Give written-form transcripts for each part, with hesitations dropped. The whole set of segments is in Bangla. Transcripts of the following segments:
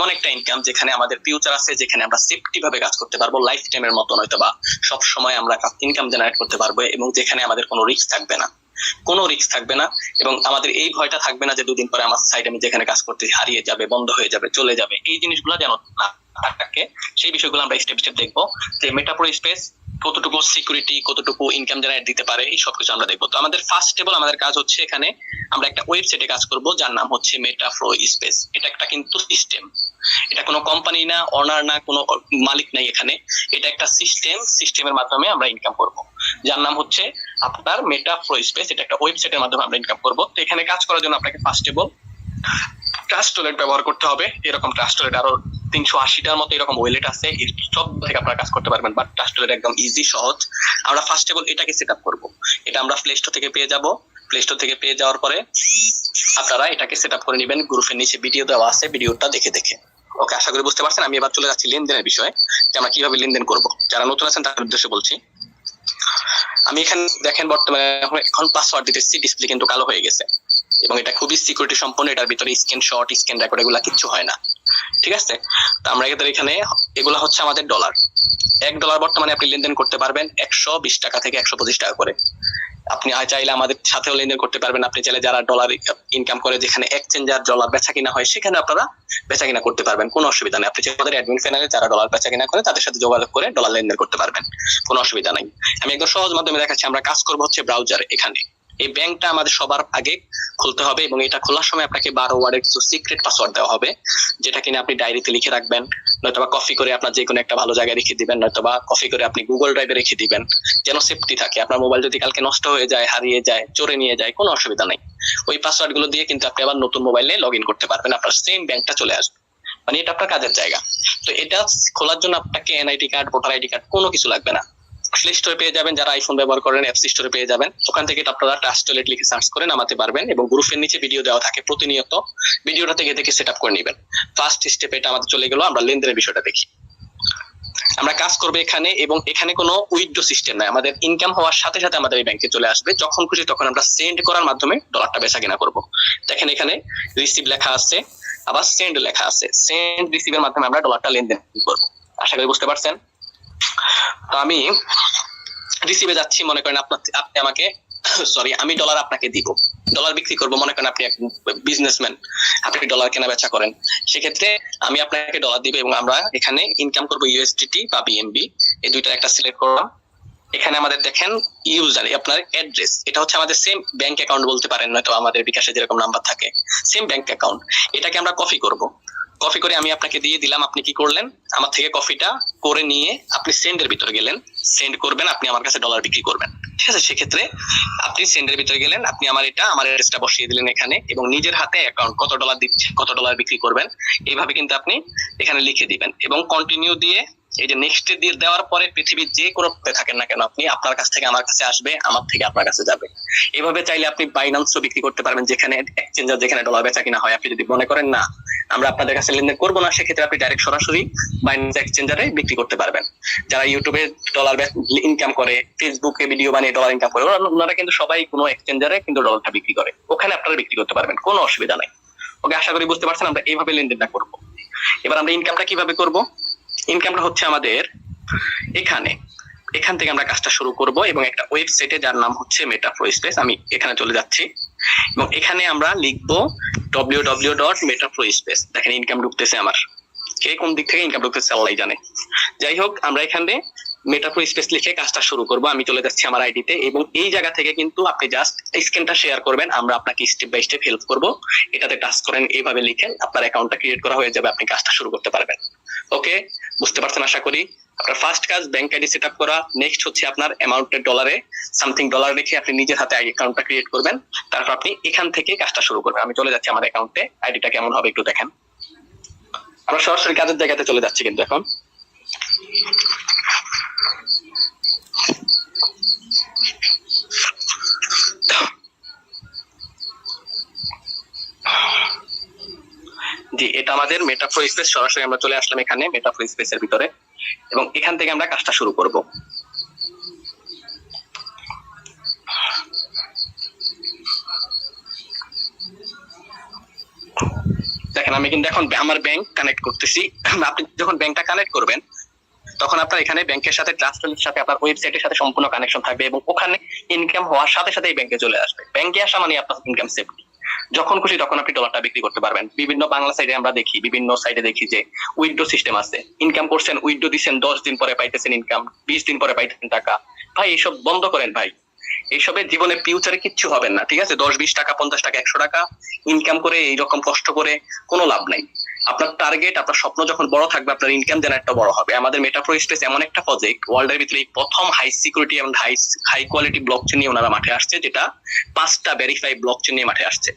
এমন একটা ইনকাম যেখানে আমাদের ফিউচার আছে, যেখানে আমরা সেফটি ভাবে কাজ করতে পারবো, লাইফ টাইমের মতো নয়তো বা সব সময় আমরা ইনকাম জেনারেট করতে পারবো, এবং যেখানে আমাদের কোনো রিস্ক থাকবে না, কোনো রিস্ক থাকবে না, এবং আমাদের এই ভয়টা থাকবে না যে দুদিন পরে আমার সাইড আমি যেখানে কাজ করতে হারিয়ে যাবে, বন্ধ হয়ে যাবে, চলে যাবে। এই জিনিসগুলো যেন না থাকে, সেই বিষয়গুলো আমরা স্টেপ স্টেপ দেখবো, যে মেটাপ্রো স্পেস কতটুকু সিকিউরিটি, কতটুকু ইনকাম জেনারেট দিতে পারে, এই সবকিছু আমরা দেখবো। তো আমাদের ফার্স্ট টেবল আমাদের কাজ হচ্ছে এখানে আমরা একটা ওয়েবসাইটে কাজ করব যার নাম হচ্ছে মেটাপ্রো স্পেস। এটা একটা কিন্তু সিস্টেম, এটা কোনো কোম্পানি না, অনার না, কোনো মালিক নাই এখানে, এটা একটা সিস্টেম, সিস্টেমের মাধ্যমে আমরা ইনকাম করব, যার নাম হচ্ছে আপনার মেটাপ্রো স্পেস। এটা একটা ওয়েবসাইটের মাধ্যমে আমরা ইনকাম করব। তো এখানে কাজ করার জন্য আপনাকে ফার্স্ট টেবল ট্রাস্টলেট ব্যবহার করতে হবে। এরকম ট্রাস্টলেট আরো 380টার মতো এরকম ওয়েলেট আছে, সব থেকে আপনারা কাজ করতে পারবেন, বাট ট্রাস্টলেট একদম ইজি, সহজ। আমরা ফার্স্ট টেবল এটাকে সেট আপ করবো। এটা আমরা প্লে স্টোর থেকে পেয়ে যাব। প্লে স্টোর থেকে পেয়ে যাওয়ার পরে আপনারা এটাকে সেট আপ করে নেবেন। গ্রুপের নিচে ভিডিও দেওয়া আছে, ভিডিওটা দেখে দেখে। ওকে, আশা করি বুঝতে পারছেন। আমি এবার চলে যাচ্ছি লেনদেনের বিষয়ে, যে আমরা কিভাবে লেনদেন করব। যারা নতুন আছেন তাদের উদ্দেশ্যে বলছি, আমি এখানে দেখেন বর্তমানে এখন পাসওয়ার্ড দিতেছি, ডিসপ্লে কিন্তু কালো হয়ে গেছে, এবং এটা খুবই সিকিউরিটি সম্পন্ন। এটার ভিতরে স্ক্রিনশট, স্ক্রিন রেকর্ড এগুলা কিছু হয় না, ঠিক আছে। তো আমরা এখানে এগুলা হচ্ছে আমাদের ডলার। $1 বর্তমানে আপনি লেনদেন করতে পারবেন 120 টাকা থেকে 125 টাকা করে। আপনি চাইলে আমাদের সাথেও লেনদেন করতে পারবেন। আপনি চাইলে যারা ডলার ইনকাম করে, যেখানে এক্সচেঞ্জার ডলার বেচা কিনা হয়, সেখানে আপনারা বেচা কিনা করতে পারবেন, কোনো অসুবিধা নেই। আপনি আমাদের অ্যাডমিন প্যানেলে যারা ডলার বেচা কিনা করে তাদের সাথে যোগাযোগ করে ডলার লেনদেন করতে পারবেন, কোনো অসুবিধা নাই। আমি একদম সহজ মাধ্যমে দেখাচ্ছি। আমরা কাজ করবো হচ্ছে ব্রাউজারে। এখানে এই ব্যাংকটা আমাদের সবার আগে খুলতে হবে, এবং এটা খোলার সময় আপনাকে 12 ওয়ার্ডের কিছু সিক্রেট পাসওয়ার্ড দেওয়া হবে, যেটা কিনা আপনি ডায়েরিতে লিখে রাখবেন, নয়তোবা কপি করে আপনার যে কোনো একটা ভালো জায়গায় রেখে দিবেন, নয়তোবা কপি করে আপনি গুগল ড্রাইভে রেখে দিবেন, যেন সেফটি থাকে। আপনার মোবাইল যদি কালকে নষ্ট হয়ে যায়, হারিয়ে যায়, চোরে নিয়ে যায়, কোনো অসুবিধা নেই। ওই পাসওয়ার্ড গুলো দিয়ে কিন্তু আপনি আবার নতুন মোবাইলে লগ ইন করতে পারবেন, আপনার সেম ব্যাংকটা চলে আসবে, মানে এটা আপনার কাজের জায়গা। তো এটা খোলার জন্য আপনাকে NID card, voter ID card কোনো কিছু লাগবে না। প্লে স্টোরে পেয়ে যাবেন, যারা আইফোন ব্যবহার করেন অ্যাপ স্টোরে পেয়ে যাবেন। ওখান থেকে আপনারা ট্রাস্টলেট লিখে সার্চ করে নামাতে পারবেন, এবং গ্রুপের নিচে ভিডিও দেওয়া থাকে প্রতিনিয়ত, ভিডিওটা থেকে দেখে সেট আপ করে নেবেন। ফার্স্ট স্টেপ এটা আমাদের চলে গেল। আমরা লেনদেনের বিষয়টা দেখি। আমরা কাজ করবো এখানে, এবং এখানে কোনো উইথড্র সিস্টেম নাই। আমাদের ইনকাম হওয়ার সাথে সাথে আমাদের এই ব্যাংকে চলে আসবে, যখন খুশি তখন আমরা সেন্ড করার মাধ্যমে ডলারটা বেচা কিনা করবো। দেখেন এখানে রিসিভ লেখা আছে, আবার সেন্ড লেখা আছে। সেন্ড রিসিভের মাধ্যমে আমরা ডলারটা লেনদেন করবো। আশা করি বুঝতে পারছেন। তো আমি রিসিভে যাচ্ছি, মনে করেন আপনি আমাকে আমি ডলার আপনাকে দিব, ডলার বিক্রি করবো। মনে করেন আপনি এক বিজনেসম্যান, আপনি ডলার কেনা বেচা করেন, সেক্ষেত্রে আমি আপনাকে ডলার দিব, এবং আমরা এখানে ইনকাম করবো ইউএসডিটি বা বিএনবি, এই দুইটা একটা সিলেক্ট করলাম। এখানে আমাদের দেখেন ইউজার, আপনার অ্যাড্রেস, এটা হচ্ছে আমাদের সেম ব্যাংক অ্যাকাউন্ট বলতে পারেন, নয়তো আমাদের বিকাশে যেরকম নাম্বার থাকে সেম ব্যাংক অ্যাকাউন্ট। এটাকে আমরা কপি করব। কপি করে আমি আপনাকে দিয়ে দিলাম। আপনি কি করলেন, আমার থেকে কপিটা করে নিয়ে আপনি সেন্ডের ভিতরে গেলেন, সেন্ড করবেন, আপনি আমার কাছে ডলার বিক্রি করবেন, ঠিক আছে। সেক্ষেত্রে আপনি সেন্ডের ভিতরে গেলেন, আপনি আমার অ্যাড্রেসটা বসিয়ে দিলেন এখানে, এবং নিজের হাতে অ্যাকাউন্ট কত ডলার দিচ্ছে, কত ডলার বিক্রি করবেন, এইভাবে কিন্তু আপনি এখানে লিখে দিবেন, এবং কন্টিনিউ দিয়ে এই যে নেক্সট দিয়ে দেওয়ার পরে পৃথিবীর যে কোনো থাকেন না কেন, আপনি আপনার কাছ থেকে আমার কাছে আসবে, আমার থেকে আপনার কাছে যাবে। এইভাবে চাইলে আপনি বাইন্যান্সও বিক্রি করতে পারবেন, যেখানে এক্সচেঞ্জার, যেখানে ডলার বেচা কিনা হয়। আপনি যদি মনে করেন না আমরা আপনাদের কাছে লেনদেন করবো না, সেক্ষেত্রে আপনি ডাইরেক্ট সরাসরি বাইন্যান্স এক্সচেঞ্জারে বিক্রি করতে পারবেন। যারা ইউটিউবে ডলার ইনকাম করে, ফেসবুকে ভিডিও বানিয়ে ডলার ইনকাম করে, ওনারা কিন্তু সবাই কোনো এক্সচেঞ্জারে কিন্তু ডলারটা বিক্রি করে, ওখানে আপনারা বিক্রি করতে পারবেন, কোনো অসুবিধা নাই। ওকে, আশা করি বুঝতে পারছেন। আমরা এইভাবে লেনদেনটা করবো। এবার আমরা ইনকামটা কিভাবে করব? ইনকামটা হচ্ছে আমাদের এখান থেকে আমরা কাজটা শুরু করব, এবং একটা ওয়েবসাইটে যার নাম হচ্ছে মেটাপ্রো স্পেস, আমি এখানে চলে যাচ্ছি, এবং এখানে আমরা লিখবো www.metaproSpace। দেখেন ইনকাম ঢুকতেছে আমার, কে কোন দিক থেকে ইনকাম ঢুকতেছে আল্লাহ জানে। যাই হোক, আমরা এখানে মেটাপ্রো স্পেস লিখে কাজটা শুরু করব। আমি চলে যাচ্ছি আমার আইডিতে, এবং এই জায়গা থেকে কিন্তু আপনি জাস্ট স্ক্রিনটা শেয়ার করবেন, আমরা আপনাকে স্টেপ বাই স্টেপ হেল্প করব। এটাতে টাচ করেন, এইভাবে লিখেন, আপনার অ্যাকাউন্টটা ক্রিয়েট করা হয়ে যাবে, আপনি কাজটা শুরু করতে পারবেন। ওকে, বুঝতে পারছেন আশা করি। আপনার ফার্স্ট কাজ ব্যাংক আইডি সেট আপ করা। নেক্সট হচ্ছে আপনার অ্যামাউন্টের ডলারে সামথিং ডলার রেখে আপনি নিজের হাতে অ্যাকাউন্টটা ক্রিয়েট করবেন। তারপর আপনি এখান থেকে কাজটা শুরু করবেন। আমি চলে যাচ্ছি আমার অ্যাকাউন্টে, আইডিটা কেমন হবে একটু দেখেন। আমরা সরাসরি কাজের জায়গাতে চলে যাচ্ছি কিন্তু এখন। জি, এটা আমাদের মেটাপ্রো স্পেস। সরাসরি আমরা চলে আসলাম এখানে মেটাপ্রো স্পেসের ভিতরে, এবং এখান থেকে আমরা কাজটা শুরু করব। দেখেন আমি কিন্তু এখন আমার ব্যাংক কানেক্ট করতেছি। আপনি যখন ব্যাংকটা কানেক্ট করবেন তখন আপনার এখানে ব্যাংকের সাথে ট্রাস্টের সাথে আপনার ওয়েবসাইটের সাথে সম্পূর্ণ কানেকশন থাকবে এবং ওখানে ইনকাম হওয়ার সাথে সাথে এই ব্যাংকে চলে আসবে। ব্যাংকে আসা মানে আপনার ইনকাম সেফটি। যখন খুশি তখন আপনি ডলারটা বিক্রি করতে পারবেন। বিভিন্ন বাংলা সাইডে আমরা দেখি, বিভিন্ন সাইডে দেখি যে উইথড্র সিস্টেম আছে। ইনকাম করছেন, উইথড্র দিচ্ছেন, 10 দিন পরে পাইতেছেন ইনকাম, 20 দিন পরে পাইতেছেন টাকা। ভাই এইসব বন্ধ করেন ভাই। এইসবের জীবনে ফিউচারে কিচ্ছু হবে না, ঠিক আছে? 10-20 টাকা, 50 টাকা, 100 টাকা ইনকাম করে এইরকম কষ্ট করে কোনো লাভ নাই। আপনার টার্গেট, আপনার স্বপ্ন যখন বড় থাকবে, আপনার ইনকাম জেনারেটটা বড় হবে। আমাদের মেটাপ্রো স্পেস এমন একটা প্রজেক্ট, ওয়ার্ল্ডের ভিতরে প্রথম হাই সিকিউরিটি এবং হাই কোয়ালিটি ব্লকচেন নিয়ে ওনারা মাঠে আসছে, যেটা 5টা ভেরিফাই ব্লকচেন নিয়ে মাঠে আসছে।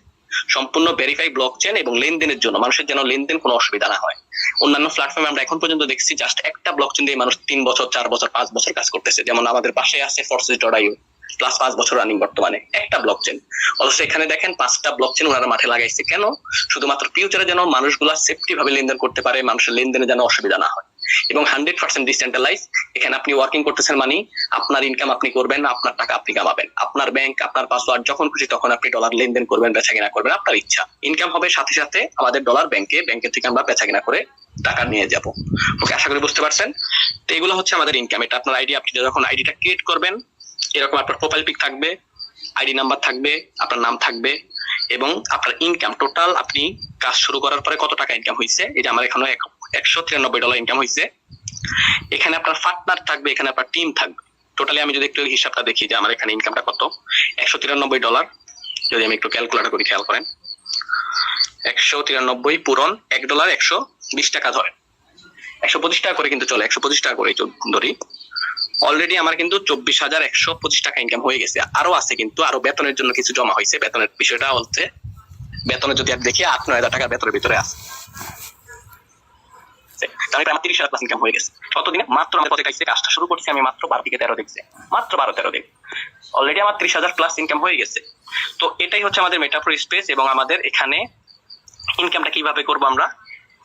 সম্পূর্ণ ভেরিফাই ব্লকচেন এবং লেনদেনের জন্য, মানুষের যেন লেনদেন কোনো অসুবিধা না হয়। অন্যান্য প্ল্যাটফর্মে আমরা এখন পর্যন্ত দেখছি জাস্ট একটা ব্লকচেন দিয়ে মানুষ 3 বছর, 4 বছর, 5 বছর কাজ করতেছে। যেমন আমাদের পাশে আছে Forces.io, প্লাস 5 বছর রানিং বর্তমানে একটা ব্লকচেন। অথচ এখানে দেখেন 5টা ব্লকচেন ওনারা মাঠে লাগাইছে। কেন? শুধুমাত্র ফিউচারে যেন মানুষগুলা সেফটি ভাবে লেনদেন করতে পারে, মানুষের লেনদেনে যেন অসুবিধা না হয়। এবং 100% ডিসেন্ট্রালাইজ। এখানে আপনি ওয়ার্কিং করতেছেন মানে আপনার ইনকাম আপনি করবেন, আপনার টাকা আপনি কামাবেন, আপনার ব্যাংক, আপনার পাসওয়ার্ড, যখন খুশি তখন আপনি ডলার লেনদেন করবেন, বেচা কিনা করবেন, আপনার ইচ্ছা। ইনকাম হবে সাথে সাথে আমাদের ডলার ব্যাংকের থেকে আমরা বেচা কিনা করে টাকা নিয়ে যাব। ওকে, আশা করি বুঝতে পারছেন। তো এগুলো হচ্ছে আমাদের ইনকাম। এটা আপনার আইডি। আপনি যখন আইডিটা ক্রিয়েট করবেন, এরকম আপনার প্রোফাইল পিক থাকবে, আইডি নাম্বার থাকবে, আপনার নাম থাকবে এবং আপনার ইনকাম টোটাল, আপনি কাজ শুরু করার পরে কত টাকা ইনকাম হয়েছে। এই যে আমার এখানে $193 ইনকাম হয়েছে। এখানে আপনার পার্টনার থাকবে, এখানে আপনার টিম থাকবে। টোটালি আমি যদি একটু হিসাবটা দেখি যে আমার এখানে ইনকামটা কত, $193। যদি আমি একটু ক্যালকুলেটর করি, খেয়াল করেন, 193 পূরণ $1 120 টাকা ধরেন, 125 টাকা করে কিন্তু চলে, 125 টাকা করে ধরি। অলরেডি আমার কিন্তু 24,125 টাকা ইনকাম হয়ে গেছে। আরো আছে কিন্তু, আরো বেতনের জন্য কিছু জমা হয়েছে। বেতনের বিষয়টা হচ্ছে, বেতনে যদি আপনি দেখি 8-9 হাজার টাকার বেতনের ভিতরে আছে। তাহলে আমার 30,000 প্লাস ইনকাম হয়ে গেছে। কতদিনে? মাত্র আমাদের প্রজেক্ট আইছে, কাজটা শুরু করছি আমি মাত্র 12 থেকে 13 দেখছে, মাত্র 12-13 দিন অলরেডি আমার 30,000 প্লাস ইনকাম হয়ে গেছে। তো এটাই হচ্ছে আমাদের মেটাপ্রো স্পেস। এবং আমাদের এখানে ইনকামটা কিভাবে করবো আমরা?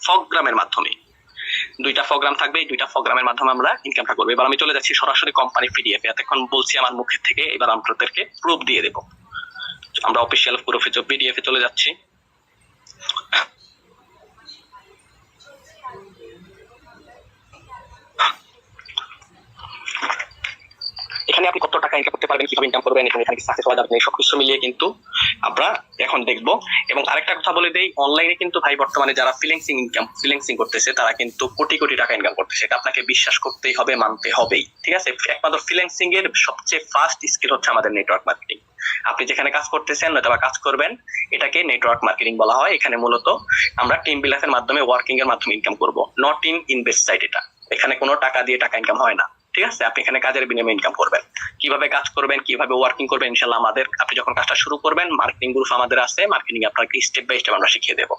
প্রোগ্রামের মাধ্যমে। 2টা প্রোগ্রাম থাকবে, এই 2টা প্রোগ্রামের মাধ্যমে আমরা ইনকামটা করবো। এবার আমি চলে যাচ্ছি সরাসরি কোম্পানি পিডিএফ। এতক্ষণ বলছি আমার মুখের থেকে, এবার আপনাদেরকে প্রুফ দিয়ে দেবো। আমরা অফিসিয়াল প্রুফে পিডিএফ এ চলে যাচ্ছি। এখানে আপনি কত টাকা ইনকাম করতে পারবেন, কিভাবে ইনকাম করবেন, এখানে সাকসেস হওয়া যাবে, সবকিছু মিলিয়ে কিন্তু আমরা এখন দেখবো। এবং আরেকটা কথা বলে দেই, অনলাইনে কিন্তু ভাই বর্তমানে যারা ফ্রিল্যান্সিং করতেছে, তারা কিন্তু কোটি কোটি টাকা ইনকাম করতেছে। এটা আপনাকে বিশ্বাস করতেই হবে, মানতে হবেই, ঠিক আছে? একমাত্র ফ্রিল্যান্সিং এর সবচেয়ে ফার্স্ট স্কিল হচ্ছে আমাদের নেটওয়ার্ক মার্কেটিং। আপনি যেখানে কাজ করতেছেন অথবা কাজ করবেন, এটাকে নেটওয়ার্ক মার্কেটিং বলা হয়। এখানে মূলত আমরা টিম বিলাসের মাধ্যমে, ওয়ার্কিং এর মাধ্যমে ইনকাম করবো, নট ইন ইনভেস্ট সাইড। এটা এখানে কোনো টাকা দিয়ে টাকা ইনকাম হয় না, ঠিক আছে? আপনি এখানে কাজের বিনিময়ে ইনকাম করবেন। কিভাবে কাজ করবেন, কিভাবে ওয়ার্কিং করবেন, ইনশাআল্লাহ আপনি যখন কাজটা শুরু করবেন, মার্কেটিং গ্রুপ আমাদের আছে, মার্কেটিং আপনাকে স্টেপ বাই স্টেপ আমরা শিখিয়ে দেবো।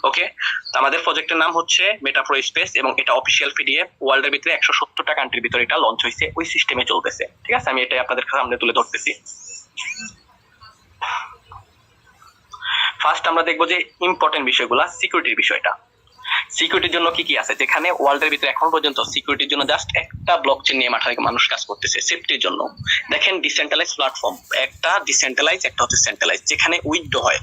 ওকে, তো আমাদের প্রজেক্টের নাম হচ্ছে মেটাপ্রো স্পেস এবং এটা অফিসিয়াল পিডিএফ। ওয়ার্ল্ডের ভিতরে 170টা কান্ট্রির ভিতরে এটা লঞ্চ হয়েছে, ওই সিস্টেমে চলতেছে, ঠিক আছে? আমি এটাই আপনাদের সামনে তুলে ধরতেছি। ফার্স্ট আমরা দেখবো যে ইম্পর্টেন্ট বিষয়গুলা, সিকিউরিটির বিষয়টা। সিকিউরিটির জন্য কি কি আছে? যেখানে ওয়ার্ল্ডের ভিতরে এখন পর্যন্ত সিকিউরিটির জন্য জাস্ট একটা ব্লকচেন নিয়ে মাঠে মানুষ কাজ করতেছে সেফটির জন্য। দেখেন, ডিসেন্ট্রালাইজ প্ল্যাটফর্ম, একটা ডিসেন্ট্রালাইজ, একটা হচ্ছে সেন্ট্রালাইজ। যেখানে উইথড্র হয়,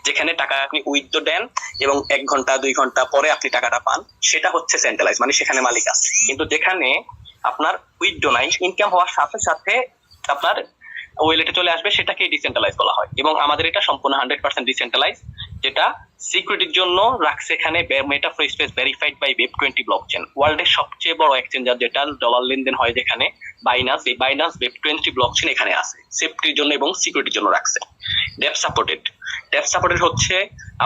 যেখানে টাকা আপনি উইথড্র দেন এবং 1 ঘন্টা 2 ঘন্টা পরে আপনি টাকাটা পান, সেটা হচ্ছে সেন্ট্রালাইজ, মানে সেখানে মালিক আছে। কিন্তু যেখানে আপনার উইথড্র নাই, ইনকাম হওয়ার সাথে সাথে আপনার ওয়ালেটে চলে আসবে, সেটাকে ডিসেন্ট্রালাইজ বলা হয়। এবং আমাদের এটা সম্পূর্ণ 100% ডিসেন্ট্রালাইজ, যেটা সিকিউরিটির জন্য রাখছে এখানে মেটাপ্রো স্পেস ভেরিফাইড বাই ওয়েব20 ব্লকচেন। ওয়ার্ল্ডের সবচেয়ে বড় এক্সচেঞ্জার যেটা ডলার লেনদেন হয় যেখানে, বাইনান্স, এই বাইনান্স ওয়েব20 ব্লকচেন এখানে আছে সেফটির জন্য এবং সিকিউরিটির জন্য রাখছে। ডেপ সাপোর্টেড হচ্ছে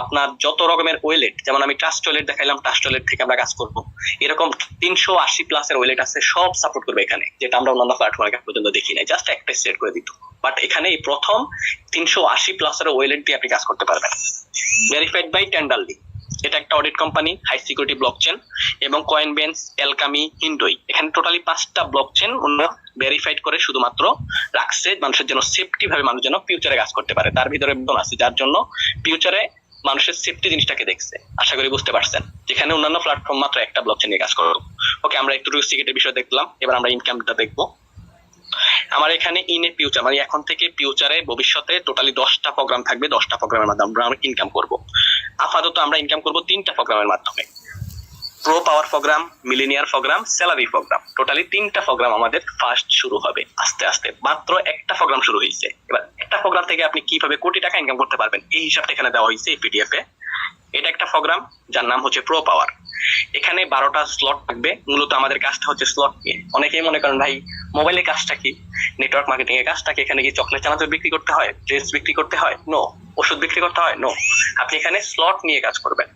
আপনার যত রকমের ওয়ালেট, যেমন আমি ট্রাস্ট ওয়ালেট দেখাইলাম, ট্রাস্ট ওয়ালেট থেকে আমরা কাজ করব, এরকম 380 প্লাসের ওয়ালেট আছে, সব সাপোর্ট করবে এখানে, যেটা আমরা অন্যান্য প্ল্যাটফর্মে পর্যন্ত দেখি নাই, জাস্ট একটা সেট করে দিত। বাট এখানে এই প্রথম 380 প্লাসের ওয়ালেট দিয়ে আপনি কাজ করতে পারবেন। ভেরিফাইড বাই টেন্ডারলি, এটা একটা audit company, high security blockchain. এবং কয়েনবেন্স, এলকামি, হিন্ডোই, এখানে টোটালি 5টা ব্লকচেন ভেরিফাইড করে শুধুমাত্র রাখছে মানুষের জন্য সেফটি ভাবে, মানুষ যেন ফিউচারে কাজ করতে পারে। তার ভিতরে বোন আছে, যার জন্য ফিউচারে মানুষের সেফটি জিনিসটাকে দেখছে। আশা করি বুঝতে পারছেন। যেখানে অন্যান্য প্ল্যাটফর্ম মাত্র একটা ব্লকচেন নিয়ে কাজ করো। ওকে, আমরা একটু সিকিউরিটির বিষয় দেখলাম, এবার আমরা ইনকামটা দেখবো। আমার এখানে ইনে ফিউচার মানে এখন থেকে ফিউচারে ভবিষ্যতে টোটালি 10টা প্রোগ্রাম থাকবে, 10টা প্রোগ্রামের মাধ্যমে আমরা ইনকাম করব। আপাতত আমরা ইনকাম করব 3টা প্রোগ্রামের মাধ্যমে, pro power programme, millionaire programme, salary programme. Totally 3টা প্রোগ্রাম আমাদের ফার্স্ট শুরু হবে আস্তে আস্তে। মাত্র একটা প্রোগ্রাম শুরু হয়েছে। এবার একটা প্রোগ্রাম থেকে আপনি কিভাবে কোটি টাকা ইনকাম করতে পারবেন এই হিসাবটা এখানে দেওয়া হয়েছে এই পিডিএফ এ। এটা একটা প্রোগ্রাম যার নাম হচ্ছে প্রো পাওয়ার। এখানে 12টা স্লট থাকবে। মূলত আমাদের কাজটা হচ্ছে স্লট নিয়ে। অনেকেই মনে করেন ভাই মোবাইলের কাজটা কি, নেটওয়ার্ক মার্কেটিং এর কাজটা কি, এখানে কি চকলেট চানাচুর বিক্রি করতে হয়, ড্রেস বিক্রি করতে হয়? নো। ওষুধ বিক্রি করতে হয়? নো। আপনি এখানে স্লট নিয়ে কাজ করবেন।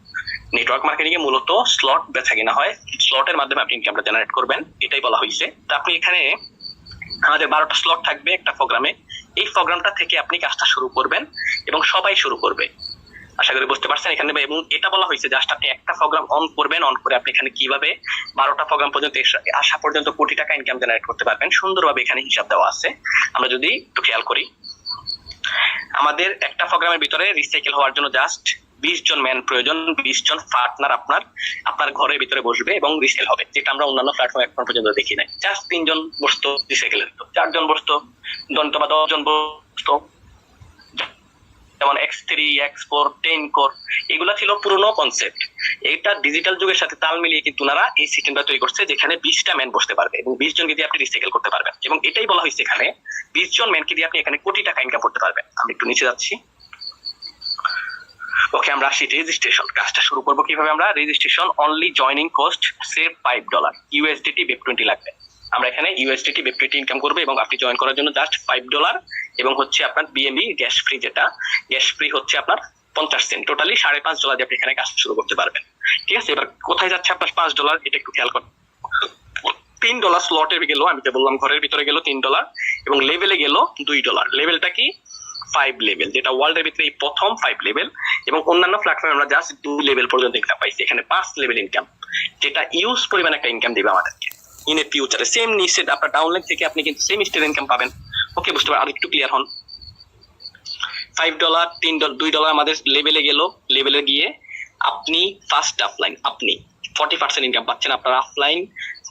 নেটওয়ার্ক মার্কেটিং এ মূলত স্লট বেচা কিনা হয়, স্লটের মাধ্যমে আপনি ইনকামটা জেনারেট করবেন, এটাই বলা হয়েছে। তো আপনি এখানে আমাদের 12টা স্লট থাকবে একটা প্রোগ্রামে। এই প্রোগ্রামটা থেকে আপনি কাজটা শুরু করবেন এবং সবাই শুরু করবে। আশা করি বুঝতে পারছেন এখানে। এবং এটা বলা হয়েছে জাস্ট আপনি একটা প্রোগ্রাম অন করবেন, অন করে আপনি এখানে কিভাবে 12টা প্রোগ্রাম পর্যন্ত আসা পর্যন্ত কোটি টাকা ইনকাম জেনারেট করতে পারবেন সুন্দরভাবে এখানে হিসাব দেওয়া আছে। আমরা যদি একটু খেয়াল করি, আমাদের একটা প্রোগ্রামের ভিতরে রিসাইকেল হওয়ার জন্য জাস্ট 20 জন ম্যান প্রয়োজন। 20 জন পার্টনার আপনার ঘরের ভিতরে বসবে এবং রিসাইকেল হবে, যেটা আমরা অন্যান্য প্ল্যাটফর্মে এখন পর্যন্ত দেখি নাই। জাস্ট 3 জন বসতো রিসাইকেলের, 4 জন বসতো, 10 জন বসতো। যেমন X3, X4, 10 কোর, এগুলা ছিল পুরনো কনসেপ্ট। এটা ডিজিটাল যুগের সাথে তাল মিলিয়ে কিন্তু ওনারা এই সিস্টেমটা তৈরি করছে, যেখানে 20টা ম্যান বসতে পারবে এবং 20 জনকে দিয়ে আপনি রিসাইকেল করতে পারবেন। এবং এটাই বলা হয়েছে এখানে 20 জন ম্যানকে দিয়ে আপনি এখানে কোটি টাকা ইনকাম করতে পারবেন। আমি একটু নিচে যাচ্ছি। ওকে, আমরা আসি রেজিস্ট্রেশন। কাজটা শুরু করবো কিভাবে আমরা। Registration only joining cost save $5, USDT BEP20 লাগবে। আমরা এখানে ইউএসডিটি BEP20 ইনকাম করবো এবং আপনি জয়েন করার জন্য জাস্ট $5 এবং হচ্ছে আপনার বিএমবি গ্যাস ফ্রি, যেটা গ্যাস ফ্রি হচ্ছে আপনার 50 সেন্ট। টোটালি $5.5 দিয়ে আপনি এখানে কাজ শুরু করতে পারবেন। ঠিক আছে, এবার কোথায় যাচ্ছে আপনার $5, এটা একটু খেয়াল করুন। $3 স্লটে গেল, আমি তো বললাম ঘরের ভিতরে গেল $3 এবং লেভেলে গেল $2। লেভেলটা কি? 5 লেভেল, যেটা ওয়ার্ল্ডের ভিতরে এই প্রথম 5 লেভেল। এবং অন্যান্য প্ল্যাটফর্মে আমরা জাস্ট 2 লেভেল পর্যন্ত ইনকাম পাইছি। এখানে 5 লেভেল ইনকাম, যেটা ইউজ পরিমাণ একটা ইনকাম দিবে আমাদেরকে ইন এ ফিউচারে। সেম নিচে আপনার ডাউনলাইন থেকে আপনি কিন্তু সেম স্টেজ ইনকাম পাবেন। ওকে, বুঝতে পারেন? আর একটু ক্লিয়ার হন। $5, $3, $2 আমাদের লেভেলে গেল। লেভেলে গিয়ে আপনি ফার্স্ট অফলাইন আপনি 40% ইনকাম পাচ্ছেন, আপনার অফলাইন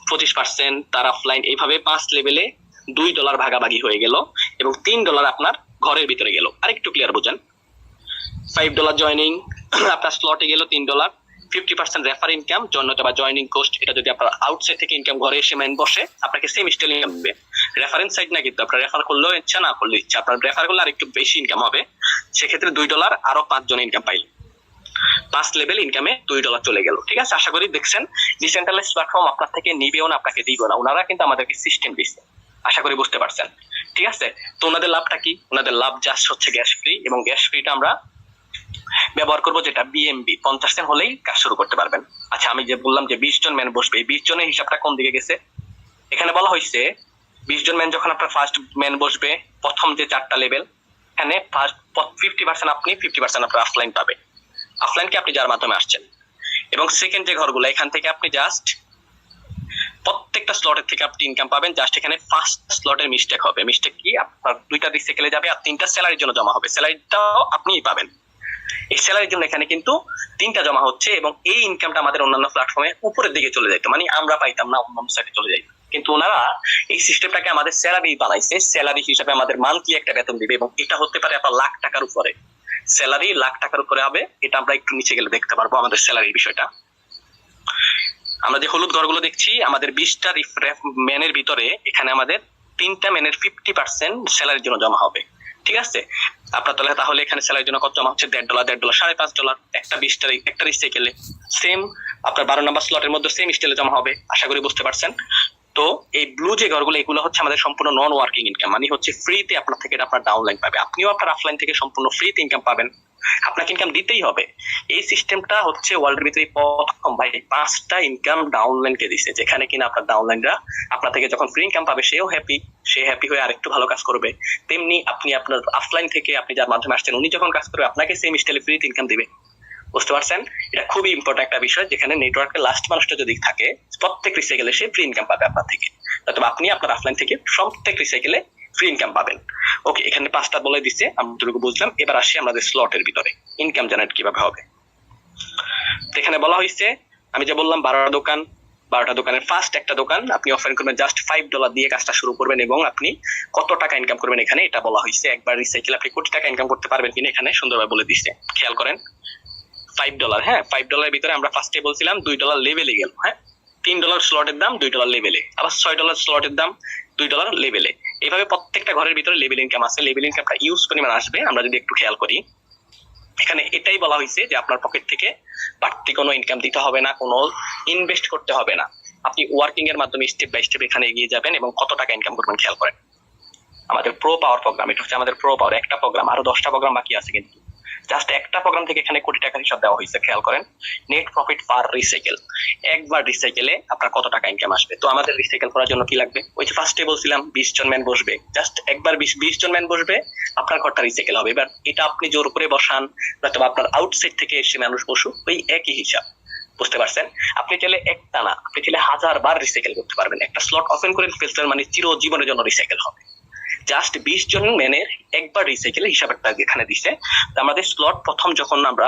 25%, তার অফলাইন, এইভাবে 5 লেভেলে $2 ভাগাভাগি হয়ে গেল এবং $3 আপনার ঘরের ভিতরে গেল। আরেকটু ক্লিয়ার বোঝেন। $5 জয়নিং, আপনার স্লটে গেল $3, 50% রেফার ইনকাম, জন্যতা বা জয়নিং কোস্ট। এটা যদি আপনার আউটসাইড থেকে ইনকাম, ঘরে এসে মেন বসে আপনাকে সেম স্টাইল ইনকাম দিবে। রেফারেন্স সাইড না, কিন্তু আপনার রেফার করলেও ইচ্ছা, না করলেও ইচ্ছা। আপনার রেফার করলে আর একটু বেশি ইনকাম হবে, সেক্ষেত্রে $2 আরো 5 জন ইনকাম পাইল। 5 লেভেল ইনকামে $2 চলে গেল। ঠিক আছে, আশা করি দেখছেন ডিসেন্ট্রালাইজ প্ল্যাটফর্ম আপনার থেকে নিবেও না, আপনাকে দিবেও না, ওনারা কিন্তু আমাদেরকে সিস্টেম দিচ্ছে। আশা করি বুঝতে পারছেন। ঠিক আছে, তো ওনাদের লাভটা কি? ওনাদের লাভ জাস্ট হচ্ছে গ্যাস ফ্রি, এবং গ্যাস ফ্রিটা আমরা ব্যবহার করবো, যেটা বিএমবি 50 সেন্ট হলেই কাজ শুরু করতে পারবেন। আচ্ছা, আমি যে বললাম যে 20 জন ম্যান বসবে, 20 জনের হিসাবটা কোন দিকে গেছে? এখানে বলা হয়েছে 20 জন ম্যান যখন আপনার ফার্স্ট ম্যান বসবে, প্রথম যে 4টা লেভেল, এখানে ফার্স্ট 50% আপনি, 50% আপনার অফলাইন পাবে। অফলাইনকে আপনি যার মাধ্যমে আসছেন। এবং সেকেন্ড যে ঘরগুলো, এখান থেকে আপনি জাস্ট প্রত্যেকটা স্লটের থেকে আপনি ইনকাম পাবেন। জাস্ট এখানে 5টা স্লটের মিস্টেক হবে। মিস্টেক কি? আপনার 2টা রিসাইকেলে যাবে আর 3টা স্যালারির জন্য জমা হবে। স্যালারিটাও আপনিই পাবেন। এই স্যালারির জন্য এখানে কিন্তু 3টা জমা হচ্ছে এবং এই ইনকামটা আমাদের অন্যান্য প্ল্যাটফর্মে উপরের দিকে চলে যেত, মানে আমরা পাইতাম না, অন্য সাইডে চলে যাইত। কিন্তু ওনারা এই সিস্টেমটাকে আমাদের স্যালারি বানাইছে। স্যালারি হিসাবে আমাদের মান্থলি একটা বেতন দিবে এবং এটা হতে পারে আপনার লাখ টাকার উপরে। স্যালারি লাখ টাকার উপরে হবে, এটা আমরা একটু নিচে গেলে দেখতে পারবো আমাদের স্যালারির বিষয়টা। আমরা যে হলুদ ঘরগুলো দেখছি, আমাদের 20টা ম্যানের ভিতরে এখানে আমাদের 3টা ম্যানের 50% স্যালারির জন্য জমা হবে। ঠিক আছে, আপনার তাহলে এখানে স্যালারির জন্য কত জমা হচ্ছে? $1.5, $5.5। একটা 20টা একটা রিসাইকেলে সেম আপনার 12 নম্বর স্লটের মধ্যে সেম স্টাইলে জমা হবে। আশা করি বুঝতে পারছেন। তো এই ব্লু যে ঘরগুলো, এগুলো হচ্ছে আমাদের সম্পূর্ণ নন ওয়ার্কিং ইনকাম, মানে হচ্ছে ফ্রিতে আপনার থেকে আপনার ডাউনলাইন পাবে। আপনিও আপনার অফলাইন থেকে সম্পূর্ণ ফ্রিতে ইনকাম পাবেন। আপনাকে ইনকাম দিতেই হবে। এই সিস্টেমটা হচ্ছে ওয়ার্ল্ডের ভিতরে প্রথম ভাই 5টা ইনকাম ডাউনলাইনকে দিছে, যেখানে কিনা আপনার ডাউনলাইনরা আপনার থেকে যখন ফ্রি ইনকাম পাবে, সেও হ্যাপি, সে হ্যাপি হয়ে আরেকটু ভালো কাজ করবে। তেমনি আপনি আপনার অফলাইন থেকে আপনি যার মাধ্যমে আসছেন, উনি যখন কাজ করবে আপনাকে সেম স্টাইলে ফ্রিতে ইনকাম দিবে। বুঝতে পারছেন? এটা খুবই ইম্পর্টেন্ট একটা বিষয়, যেখানে নেটওয়ার্কের লাস্ট মানুষটা যদি থাকে, প্রত্যেক রিসাইকেলে সে ফ্রি ইনকাম পাবে আপনার থেকে, অথবা আপনি আপনার অফলাইন থেকে প্রত্যেক রিসাইকেলে ফ্রি ইনকাম পাবেন। ওকে, এখানে 5টা বলে দিচ্ছে, আমি যতটুকু বুঝলাম। এবার আসি আমাদের স্লটের ভিতরে ইনকাম জেনারেট কিভাবে হবে। এখানে বলা হয়েছে, আমি যে বললাম 12টা দোকান, 12টা দোকানের ফার্স্ট একটা দোকান আপনি অফার করবেন, জাস্ট $5 দিয়ে কাজটা শুরু করবেন এবং আপনি কত টাকা ইনকাম করবেন এখানে এটা বলা হয়েছে। একবার রিসাইকেল আপনি কোটি টাকা ইনকাম করতে পারবেন কিনা এখানে সুন্দরভাবে বলে দিচ্ছে, খেয়াল করেন। $5, হ্যাঁ $5 ভিতরে আমরা ফার্স্টে বলছিলাম $2 লেভেলে গেল, হ্যাঁ $3 স্লটের দাম, $2 লেভেলে, আবার $6 স্লটের দাম, $2 লেভেলে। এইভাবে প্রত্যেকটা ঘরের ভিতরে লেভেল ইনকাম আছে। লেভেল ইনকামটা ইউজ পরিমাণ আসবে আমরা যদি একটু খেয়াল করি। এখানে এটাই বলা হয়েছে যে আপনার পকেট থেকে বাড়তি কোনো ইনকাম দিতে হবে না, কোনো ইনভেস্ট করতে হবে না, আপনি ওয়ার্কিং এর মাধ্যমে স্টেপ বাই স্টেপ এখানে এগিয়ে যাবেন এবং কত টাকা ইনকাম করবেন খেয়াল করেন। আমাদের প্রো পাওয়ার প্রোগ্রাম, এটা হচ্ছে আমাদের প্রো পাওয়ার একটা প্রোগ্রাম, আরো 10টা প্রোগ্রাম বাকি আছে, কিন্তু জাস্ট একটা প্রোগ্রাম থেকে এখানে কোটি টাকার হিসাব দেওয়া হয়েছে। খেয়াল করেন নেট প্রফিট পার রিসাইকেল, একবার রিসাইকেলে আপনার কত টাকা ইনকাম আসবে। তো আমাদের রিসাইকেল করার জন্য কি লাগবে, ওই যে ফার্স্টে বলছিলাম 20 জন ম্যান বসবে, জাস্ট একবার 20 জন ম্যান বসবে, আপনার ঘরটা রিসাইকেল হবে। এবার এটা আপনি জোর করে বসান অথবা আপনার আউটসাইড থেকে এসে মানুষ বসুক, ওই একই হিসাব, বুঝতে পারছেন। আপনি চাইলে একটা না, আপনি চাইলে 1000 বার রিসাইকেল করতে পারবেন। একটা স্লট ওপেন করে ফেলতে মানে চিরজীবনের জন্য রিসাইকেল হবে। জাস্ট 20 জন ম্যানের একবার রিসাইকেল হিসাবটা এখানে দিছে। আমাদের স্লট প্রথম যখন আমরা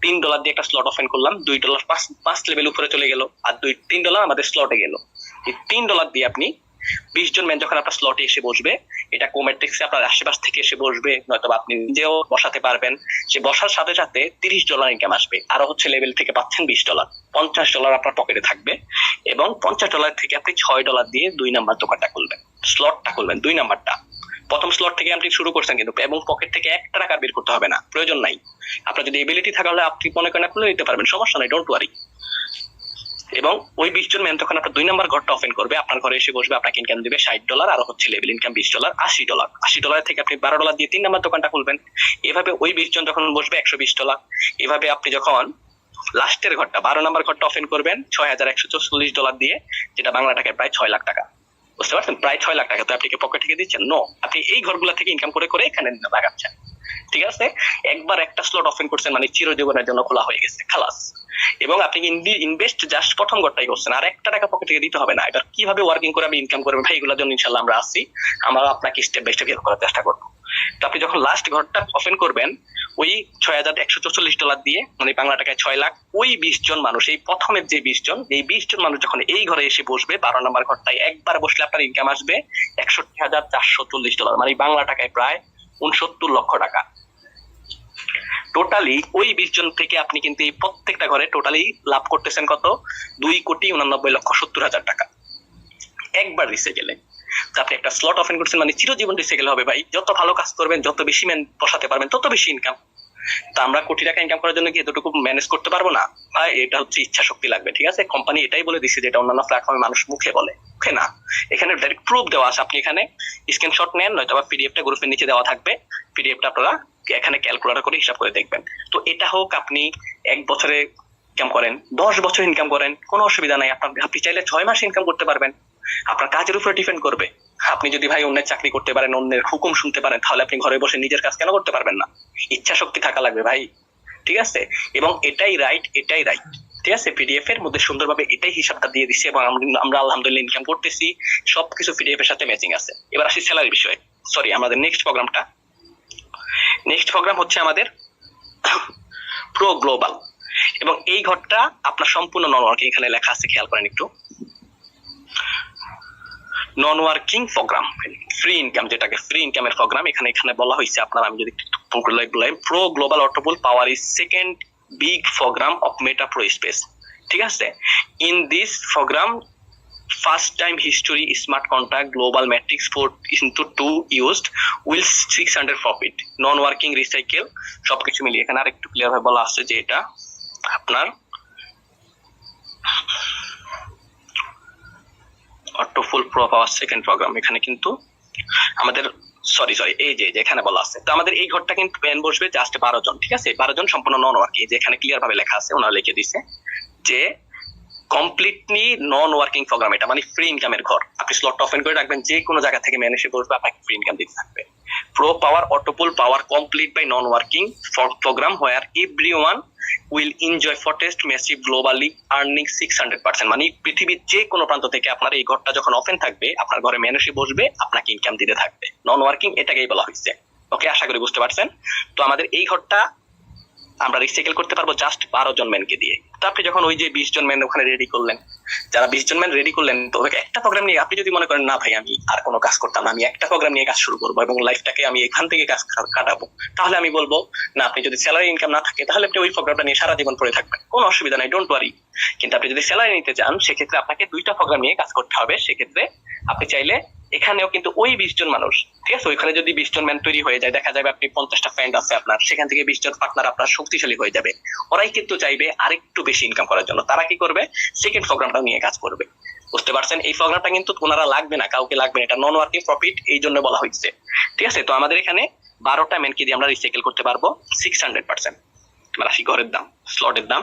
$3 দিয়ে একটা স্লট ওপেন করলাম, $2 পাঁচ লেভেল উপরে চলে গেল, আর $3 আমাদের স্লটে গেল। এই $3 দিয়ে আপনি 20 জন ম্যান যখন আপনার স্লটে এসে বসবে, এটা কোমেট্রিক্সে আপনার আশেপাশ থেকে এসে বসবে, নয়তো আপনি নিজেও বসাতে পারবেন। সে বসার সাথে সাথে $30 ইনকাম আসবে, আরো হচ্ছে লেভেল থেকে পাচ্ছেন $20, $50 আপনার পকেটে থাকবে। এবং $50 থেকে আপনি $6 দিয়ে 2 নাম্বার দোকানটা খুলবেন, স্লটটা খুলবেন 2 নাম্বারটা। প্রথম স্লট থেকে আপনি শুরু করছেন কিন্তু, এবং পকেট থেকে 1 টাকা বের করতে হবে না, প্রয়োজন নাই। আপনার যদি এবিলিটি থাকা হলে আপনি মনে করেন খুলে নিতে পারবেন, সমস্যা নাই, ডোন্ট ওয়ারি। এবং ওই 20 জন ম্যান তখন আপনার 2 নাম্বার ঘরটা ওপেন করবে, আপনার ঘরে এসে বসবে, আপনাকে ইনকাম দিবে $60, আর হচ্ছে লেভেল ইনকাম $20, $80 থেকে আপনি $12 দিয়ে 3 নাম্বার দোকানটা খুলবেন। এভাবে ওই 20 জন যখন বসবে $120। এভাবে আপনি যখন লাস্টের ঘরটা 12 নাম্বার ঘরটা ওপেন করবেন $6144 দিয়ে, যেটা বাংলা টাকায় প্রায় 6 লাখ টাকা, বুঝতে পারছেন, প্রায় 6 লাখ টাকা। তো আপনি কি পকেট থেকে দিচ্ছেন? নো, আপনি এই ঘরগুলো থেকে ইনকাম করে করে এখানে লাগাচ্ছেন, ঠিক আছে। একবার একটা স্লট ওপেন করছেন মানে চিরজীবনের জন্য খোলা হয়ে গেছে, খালাস। এবং আপনি ইনভেস্ট জাস্ট প্রথম ঘরটাই করছেন, আর 1 টাকা পকেট থেকে দিতে হবে না। এবার কিভাবে ওয়ার্কিং করে আপনি ইনকাম করবেন ভাই, এগুলোর জন্য ইনশাল্লাহ আমরা আসি, আমরা আপনাকে স্টেপ বাই স্টেপ হেল্প করার চেষ্টা করবো। তো আপনি যখন লাস্ট ঘরটা ওপেন করবেন ওই $6144 দিয়ে, মানে বাংলা টাকায় 6 লাখ, ওই 20 জন মানুষ, এই প্রথমের যে 20 জন, এই 20 জন মানুষ যখন এই ঘরে এসে বসবে 12 নাম্বার ঘরটায়, একবার বসলে আপনার ইনকাম আসবে $61,440, মানে বাংলা টাকায় প্রায় 69 লক্ষ টাকা। টোটালি ওই 20 জন থেকে আপনি কিন্তু এই প্রত্যেকটা ঘরে টোটালি লাভ করতেছেন কত, 2,89,70,000 টাকা একবার রিসাইকেলে। আপনি একটা স্লট ওপেন করছেন মানে চিরজীবন রিসাইকেল হবে ভাই। যত ভালো কাজ করবেন, যত বেশি ম্যান বসাতে পারবেন, তত বেশি ইনকাম। তা আমরা কোটি টাকা ইনকাম করার জন্য কি এতটুকু ম্যানেজ করতে পারবো না ভাই? এটা হচ্ছে ইচ্ছা শক্তি লাগবে, ঠিক আছে। কোম্পানি এটাই বলে দিচ্ছে, যেটা অন্যান্য প্ল্যাটফর্মে মানুষ মুখে বলে, মুখে না। এখানে ডাইরেক্ট প্রুফ দেওয়া আছে, আপনি এখানে স্ক্রিনশট নেন, নয়তো বা পিডিএফটা গ্রুপের নিচে দেওয়া থাকবে, পিডিএফটা আপনারা এখানে ক্যালকুলেটর করে হিসাব করে দেখবেন। তো এটা হোক আপনি 1 বছরে ইনকাম করেন, 10 বছর ইনকাম করেন, কোনো অসুবিধা নাই। আপনি চাইলে 6 মাস ইনকাম করতে পারবেন, আপনার কাজের উপরে ডিপেন্ড করবে। আপনি যদি ভাই অন্যের চাকরি করতে পারেন, অন্যের হুকুম শুনতে পারেন, তাহলে আপনি ঘরে বসে নিজের কাজ কেন করতে পারবেন না? ইচ্ছা শক্তি থাকা লাগবে ভাই, ঠিক আছে। এবং এটাই রাইট, ঠিক আছে। পিডিএফ এর মধ্যে সুন্দরভাবে এটাই হিসাবটা দিয়ে দিচ্ছে, এবং আমরা আলহামদুলিল্লাহ ইনকাম করতেছি, সবকিছু পিডিএফ এর সাথে ম্যাচিং আছে। এবার আসি স্যালারি বিষয়ে, সরি আমাদের নেক্সট প্রোগ্রাম হচ্ছে আমাদের প্রো গ্লোবাল। এবং এই ঘরটা আপনার সম্পূর্ণ নন ওয়ার্কিং, এখানে লেখা আছে, খেয়াল করেন একটু, non working programme, free income, যেটাকে ফ্রি ইনকামের প্রোগ্রাম। এখানে বলা হয়েছে আপনার, আমি যদি pro global autopool power is second big programme of Meta pro space, ঠিক আছে। In this programme first time history smart contract global matrix 4:2 used will 600 profit non working recycle সবকিছু মিলিয়ে এখানে আর একটু ক্লিয়ার ভাবে বলা আছে যে এটা আপনার অটো ফুল প্রো পাওয়ার সেকেন্ড প্রোগ্রাম। এখানে কিন্তু আমাদের সরি এই যে এখানে বলা আছে, তো আমাদের এই ঘরটা কিন্তু প্যান বসবে জাস্ট 12 জন, ঠিক আছে। 12 জন সম্পূর্ণ নন ওয়ার্কিং, যে এখানে ক্লিয়ার ভাবে লেখা আছে, ওনারা লিখে দিছে যে কমপ্লিটলি নন ওয়ার্কিং প্রোগ্রাম। এটা মানে ফ্রি ইনকামের ঘর, আপনি স্লট ওপেন করে রাখবেন, যে কোনো জায়গা থেকে ম্যানেজে বসবে, আপনাকে ফ্রি ইনকাম দিতে থাকবে। Pro power autopool power complete by non working programme where everyone will enjoy fastest massive globally earning 600%, মানে পৃথিবীর যে কোনো প্রান্ত থেকে আপনার এই ঘরটা যখন ওপেন থাকবে, আপনার ঘরে ম্যানেজে বসবে, আপনাকে ইনকাম দিতে থাকবে। নন ওয়ার্কিং এটাকেই বলা হয়েছে, ওকে, আশা করি বুঝতে পারছেন। তো আমাদের এই ঘরটা আমরা রিসাইকেল করতে পারবো জাস্ট 12 জন ম্যানকে দিয়ে। তো আপনি যখন ওই যে 20 জন ম্যান ওখানে রেডি করলেন, যারা 20 জন ম্যান রেডি করলেন, তো একটা প্রোগ্রাম নিয়ে আপনি যদি মনে করেন না ভাই আমি আর কোনো কাজ করতাম না, আমি একটা প্রোগ্রাম নিয়ে কাজ শুরু করবো এবং লাইফটাকে আমি এখান থেকে কাজ কাটাবো, তাহলে আমি বলবো না, আপনি যদি স্যালারি ইনকাম না থাকে তাহলে আপনি ওই প্রোগ্রামটা নিয়ে সারা জীবন পড়ে থাকবেন, কোনো অসুবিধা নাই, ডোন্ট ওয়ারি। কিন্তু আপনি যদি স্যালারি নিতে চান সেক্ষেত্রে আপনাকে 2টা প্রোগ্রাম নিয়ে কাজ করতে হবে। সেক্ষেত্রে আপনি চাইলে এখানেও কিন্তু ওই 20 জন মানুষ, ঠিক আছে, ওইখানে যদি 20 জন ম্যান তৈরি হয়ে যায়, দেখা যাবে আপনি 50টা ফ্রেন্ড আছে আপনার, সেখান থেকে 20 জন পার্টনার আপনার শক্তিশালী হয়ে যাবে। ওরাই কিন্তু চাইবে আরেকটু বেশি ইনকাম করার জন্য, তারা কি করবে, সেকেন্ড প্রোগ্রামটা নিয়ে কাজ করবে। বুঝতে পারছেন? এই প্রোগ্রামটা কিন্তু ওনারা লাগবে না, কাউকে লাগবে না, এটা নন ওয়ার্কিং প্রফিট, এই জন্য বলা হয়েছে। ঠিক আছে, তো আমাদের এখানে 12টা ম্যানকে দিয়ে আমরা রিসাইকেল করতে পারবো 600%। রাশি ঘরের দাম, স্লটের দাম,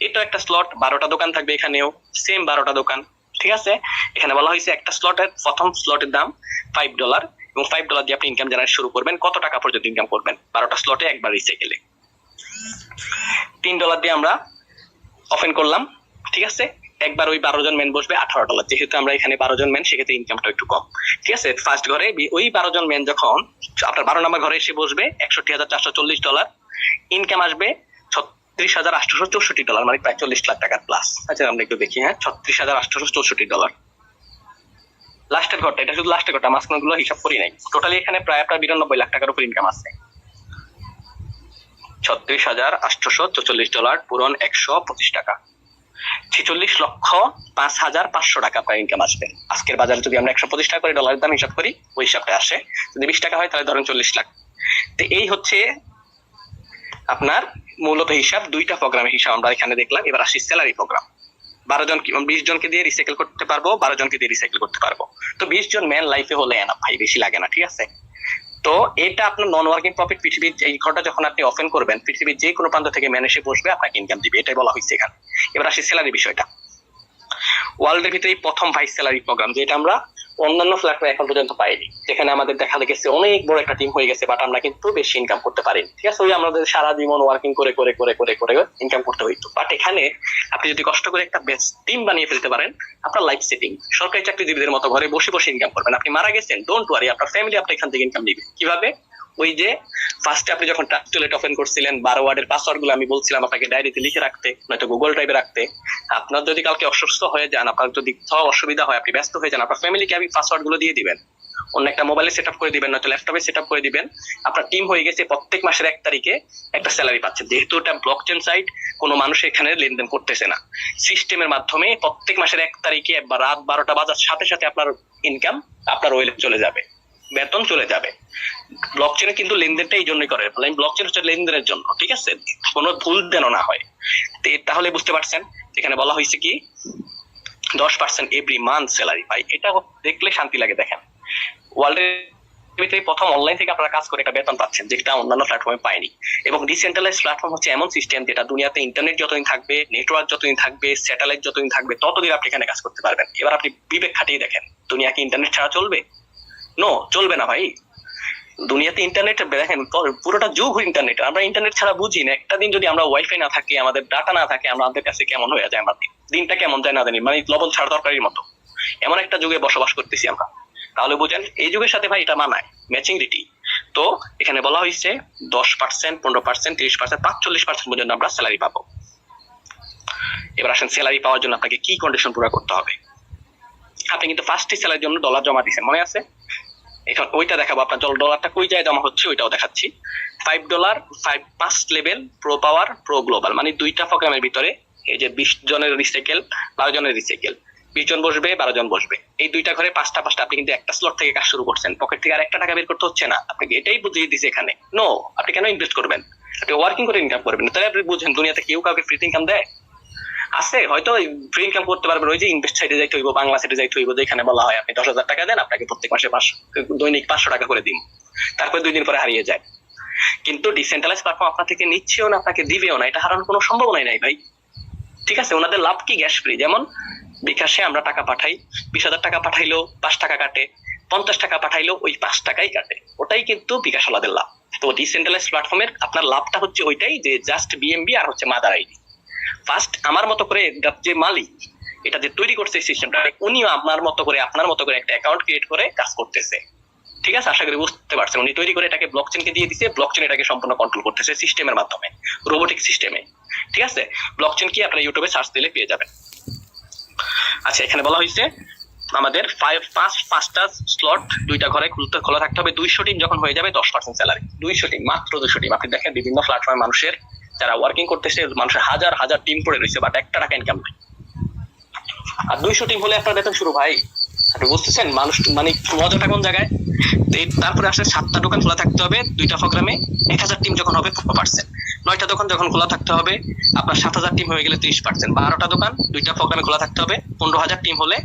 এটা একটা স্লট, 12টা দোকান থাকবে এখানেও, সেম 12টা দোকান। ঠিক আছে, এখানে বলা হয়েছে একটা স্লটের প্রথম স্লটের দাম $5 এবং $5 দিয়ে আপনি ইনকাম জেনারেট শুরু করবেন। কত টাকা পর্যন্ত ইনকাম করবেন? 12টা স্লটে একবার রিসাইকেলে $3 দিয়ে আমরা ওপেন করলাম। ঠিক আছে, একবার ওই 12 জন ম্যান বসবে $18। যেহেতু আমরা এখানে 12 জন ম্যান, সেক্ষেত্রে ইনকামটা একটু কম। ঠিক আছে, ফার্স্ট ঘরে ওই 12 জন ম্যান যখন আপনার 12 নম্বর ঘরে এসে বসবে, $61,440, ইনকাম আসবে $36,864, মানে প্রায় 40 লাখ টাকার প্লাস। আচ্ছা আমরা একটু দেখি, হ্যাঁ, $36,864 লাস্টের ঘরটা, এটা শুধু লাস্টের ঘরটা, মাঝখানে গুলো হিসাব করি নাই। টোটালি এখানে প্রায় আপনার 92 লাখ টাকার উপর ইনকাম আছে। $36,844 পূরণ 125 টাকা, 46,05,500 টাকা আপনার ইনকাম আসবে। আজকের বাজারে যদি আমরা 125 টাকা করে ডলারের দাম হিসাব করি, ওই হিসাবটা আসে। যদি 20 টাকা হয় তাহলে ধরেন 40 লাখ। তো এই হচ্ছে আপনার মূলত হিসাব, 2টা প্রোগ্রামের হিসাব আমরা এখানে দেখলাম। এবার আসি স্যালারি প্রোগ্রাম। 20 জনকে দিয়ে রিসাইকেল করতে পারবো, 12 জনকে দিয়ে রিসাইকেল করতে পারবো। তো 20 জন ম্যান লাইফে হলে এনাফ ভাই, বেশি লাগে না। ঠিক আছে, তো এটা আপনার নন ওয়ার্কিং প্রফিট। পৃথিবীর এই ঘরটা যখন আপনি ওপেন করবেন, পৃথিবীর যে কোনো প্রান্ত থেকে ম্যান এসে বসবে, আপনাকে ইনকাম দিবে, এটাই বলা হয়েছে এখানে। এবার আসি স্যালারি বিষয়টা। ওয়ার্ল্ডের ভিতরে প্রথম ভাইস স্যালারি প্রোগ্রাম, যেটা আমরা অন্যান্য প্ল্যাটফর্মে এখন পর্যন্ত পাইনি, যেখানে আমাদের দেখা গেছে অনেক বড় একটা টিম হয়ে গেছে, বাট আমরা কিন্তু বেশি ইনকাম করতে পারিনি। ঠিক আছে, ওই আমাদের সারা জীবন ওয়ার্কিং করে করে করে করে করে ইনকাম করতে হইতো। বাট এখানে আপনি যদি কষ্ট করে একটা বেস্ট টিম বানিয়ে ফেলতে পারেন, আপনার লাইফ সেটিং সরকারি চাকরিজীবীদের মতো ঘরে বসে বসে ইনকাম করবেন। আপনি মারা গেছেন, ডোন্ট ওয়ারি, আপনার ফ্যামিলি আপনার এখান থেকে ইনকাম দিবে। কিভাবে? ওই যে ফার্স্টে আপনি যখন টয়লেট ওপেন করছিলেন, 12 ওয়ার্ডের পাসওয়ার্ড গুলো আমি বলছিলাম আপনাকে ডায়েরিতে লিখে রাখতে, নয়তো গুগল ড্রাইভে রাখতে। আপনার যদি কালকে অসুস্থ হয়ে যান, আপনার যদি অসুবিধা হয়, আপনি ব্যস্ত হয়ে যান, আপনার ফ্যামিলিকে আপনি পাসওয়ার্ড গুলো দিয়ে দিবেন, অন্য একটা মোবাইলে সেট আপ করে দিবেন, নয়তো ল্যাপটপে সেট আপ করে দিবেন। আপনার টিম হয়ে গেছে, প্রত্যেক মাসের 1 তারিখে একটা স্যালারি পাচ্ছে। যেহেতু এটা ব্লকচেন সাইট, কোনো মানুষ এখানে লেনদেন করতেছে না, সিস্টেমের মাধ্যমে প্রত্যেক মাসের 1 তারিখে বা রাত 12টা বাজার সাথে সাথে আপনার ইনকাম আপনার ওয়েলে চলে যাবে, বেতন চলে যাবে। ব্লকচেনে কিন্তু লেনদেনটা এই জন্যই করে, ব্লকচেন হচ্ছে লেনদেনের জন্য। ঠিক আছে, কোনো ভুল যেন না হয়। তাহলে বুঝতে পারছেন, এখানে বলা হয়েছে কি 10% এভরি মান্থ স্যালারি পাই। এটা দেখলে শান্তি লাগে। দেখেন, ওয়ার্ল্ডের ভিতরে প্রথম অনলাইন থেকে আপনারা কাজ করে একটা বেতন পাচ্ছেন, যেটা অন্যান্য প্ল্যাটফর্মে পায়নি। এবং ডিসেন্ট্রালাইজ প্ল্যাটফর্ম হচ্ছে এমন সিস্টেম, যেটা দুনিয়াতে ইন্টারনেট যতদিন থাকবে, নেটওয়ার্ক যতদিন থাকবে, স্যাটেলাইট যতদিন থাকবে, ততদিন আপনি এখানে কাজ করতে পারবেন। এবার আপনি বিবেক খাটিয়ে দেখেন, দুনিয়া কি ইন্টারনেট ছাড়া চলবে? নো, চলবে না ভাই। দুনিয়াতে ইন্টারনেট দেখেন, পুরোটা যুগ ইন্টারনেট। আমরা ইন্টারনেট ছাড়া বুঝি না। একটা দিন যদি আমরা ওয়াইফাই না থাকে, আমাদের ডাটা না থাকে, আমাদের কাছে কেমন হয়ে যায়, আমাদের দিনটা কেমন যায় না জানি, মানে লবণ ছাড়া তরকারির মতো। এমন একটা যুগে বসবাস করতেছি আমরা। তাহলে বুঝেন এই যুগের সাথে ভাই এটা মানায়, ম্যাচিংরিটি। তো এখানে বলা হয়েছে 10%, 15%, 30%, 45% পর্যন্ত আমরা স্যালারি পাবো। এবার আসেন, স্যালারি পাওয়ার জন্য আপনাকে কি কন্ডিশন পুরো করতে হবে। আপনি কিন্তু ফার্স্ট স্যালারির জন্য ডলার জমা দিচ্ছেন, মনে আছে? এখন ওইটা দেখাবো, আপনার ডলারটা কই যায় জমা হচ্ছে ওইটাও দেখাচ্ছি। $5, 5 লেভেল, প্রো পাওয়ার, প্রো গ্লোবাল, মানে 2টা প্রোগ্রামের ভিতরে এই যে 20 জনের রিসাইকেল, 12 জনের রিসাইকেল, 20 জন বসবে, 12 জন বসবে, এই 2টা ঘরে 5টা আপনি কিন্তু একটা স্লট থেকে কাজ শুরু করছেন, পকেট থেকে আর 1 টাকা বের করতে হচ্ছে না আপনাকে। এটাই বুঝিয়ে দিছে এখানে। নো, আপনি কেন ইনভেস্ট করবেন? আপনি ওয়ার্কিং করে ইনকাম করবেন। তাহলে আপনি বুঝেন, দুনিয়াতে কেউ কাউকে ফ্রি ইনকাম দেয়? আছে হয়তো, ফ্রি ইনকাম করতে পারবেন ওই যে ইনভেস্ট সাইডে যাইতে হইব, বাংলা সাইডে যাইতে হইব, যেখানে বলা হয় আপনি 10,000 টাকা দেন, আপনাকে প্রত্যেক মাসে দৈনিক 500 টাকা করে দিন, তারপরে 2 দিন পরে হারিয়ে যায়। কিন্তু ডিসেন্ট্রালাইজ প্ল্যাটফর্ম আপনার থেকে নিচ্ছেও না, আপনাকে দিবেও না, এটা হারানোর কোনো সম্ভাবনাই নাই ভাই। ঠিক আছে, ওনাদের লাভ কি? Gas free. যেমন বিকাশে আমরা টাকা পাঠাই, 20,000 টাকা পাঠাইলেও 5 টাকা কাটে, 50 টাকা পাঠাইলেও ওই 5 টাকাই কাটে, ওটাই কিন্তু বিকাশ ওনাদের লাভ। তো ডিসেন্ট্রালাইজ প্ল্যাটফর্মের আপনার লাভটা হচ্ছে ওইটাই, যে জাস্ট বিএমবি আর হচ্ছে মাদার আইডি। ফার্স্ট আমার মতো করে যে মালিক এটা যে তৈরি করছে সিস্টেমটা, উনিও আপনার মতো করে একটা অ্যাকাউন্ট ক্রিয়েট করে কাজ করতেছে। ঠিক আছে, আশা করি বুঝতে পারছেন। উনি তৈরি করে এটাকে ব্লকচেনকে দিয়ে দিচ্ছে, ব্লকচেন এটাকে সম্পূর্ণ কন্ট্রোল করতেছে সিস্টেমের মাধ্যমে, রোবোটিক সিস্টেমে। ঠিক আছে, ব্লকচেন কি আপনারা ইউটিউবে সার্চ দিলে পেয়ে যাবেন। আচ্ছা, এখানে বলা হয়েছে আমাদের পাঁচটা স্লট, 2টা ঘরে খোলা থাকতে হবে। 200 টিম যখন হয়ে যাবে 10% স্যালারি। 200 টিম, মাত্র 200 টিম। আপনি দেখেন বিভিন্ন প্ল্যাটফর্মে মানুষের যারা ওয়ার্কিং করতেছে, মানুষের হাজার হাজার টিম পড়ে রয়েছে, বাট একটা টাকা ইনকাম নাই। আর 200 টিম হলে আপনার বেতন শুরু ভাই। আপনি বুঝতেছেন মানুষ মানে মজাটা কোন জায়গায়। তারপরে আসলে 7টা দোকান খোলা থাকতে হবে 2টা প্রোগ্রামে। 1000 টিম যখন হবে 4%। 9টা দোকান যখন খোলা থাকতে হবে আপনার 7000 টিম হয়ে গেলে 30%। 12টা দোকান 2টা প্রোগ্রামে খোলা থাকতে হবে 15000 টিম হলে